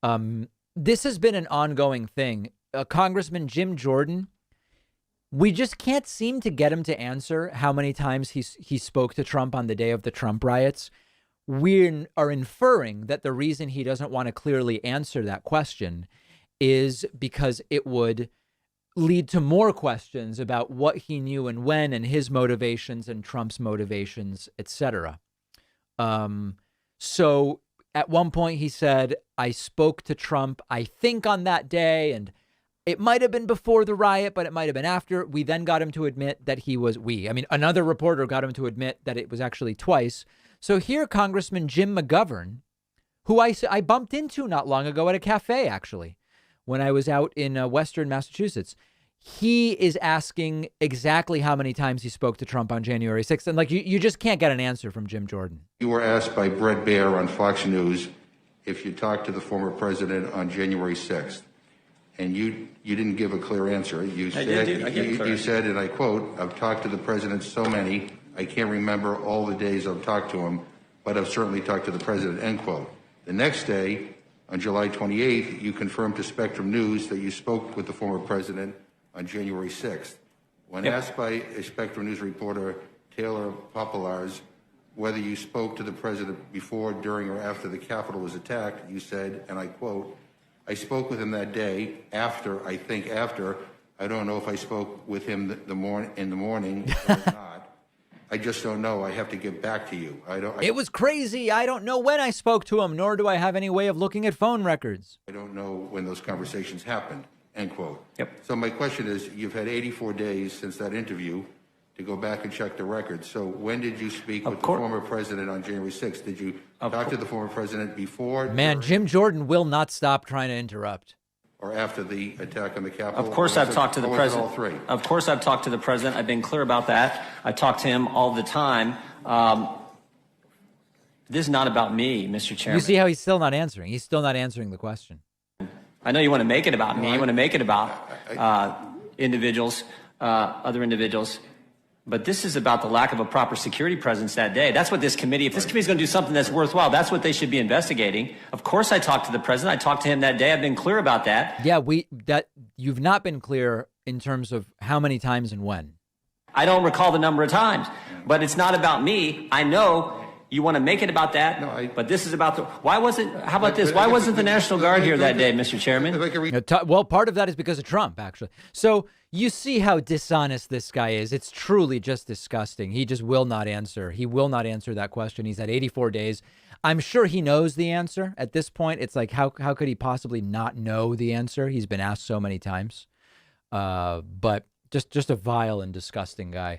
This has been an ongoing thing. Congressman Jim Jordan, we just can't seem to get him to answer how many times he spoke to Trump on the day of the Trump riots. We are inferring that the reason he doesn't want to clearly answer that question is because it would lead to more questions about what he knew and when and his motivations and Trump's motivations, etc. So at one point he said, I spoke to Trump, I think on that day, and it might have been before the riot, but it might have been after. We then got him to admit that another reporter got him to admit that it was actually twice. So here, Congressman Jim McGovern, who I bumped into not long ago at a cafe, actually, when I was out in Western Massachusetts, he is asking exactly how many times he spoke to Trump on January 6th. And like, you just can't get an answer from Jim Jordan. You were asked by Brett Baer on Fox News if you talked to the former president on January 6th. And you didn't give a clear answer. You said, and I quote, I've talked to the president so many, I can't remember all the days I've talked to him, but I've certainly talked to the president, end quote. The next day, on July 28th, you confirmed to Spectrum News that you spoke with the former president on January 6th. When asked by a Spectrum News reporter, Taylor Popolars, whether you spoke to the president before, during, or after the Capitol was attacked, you said, and I quote, I spoke with him that day after, I don't know if I spoke with him in the morning or not. I just don't know. I have to get back to you. It was crazy. I don't know when I spoke to him, nor do I have any way of looking at phone records. I don't know when those conversations happened, end quote. Yep. So my question is, you've had 84 days since that interview to go back and check the records. So when did you speak with the former president on January 6th? Did you talk to the former president before? Man, Jim Jordan will not stop trying to interrupt. Or after the attack on the Capitol? Of course I've talked to the president. All three? Of course I've talked to the president. I've been clear about that. I talk to him all the time. This is not about me, Mr. Chairman. You see how he's still not answering? He's still not answering the question. I know you want to make it about me. You want to make it about individuals, other individuals. But this is about the lack of a proper security presence that day. That's what this committee, if this committee is going to do something that's worthwhile, that's what they should be investigating. Of course, I talked to the president. I talked to him that day. I've been clear about that. Yeah, you've not been clear in terms of how many times and when. I don't recall the number of times, but it's not about me. I know you want to make it about that, but this is about how about this? Why wasn't the National Guard here that day, Mr. Chairman? Well, part of that is because of Trump, actually. So you see how dishonest this guy is. It's truly just disgusting. He just will not answer. He will not answer that question. He's had 84 days. I'm sure he knows the answer at this point. It's like, how could he possibly not know the answer? He's been asked so many times. But just a vile and disgusting guy.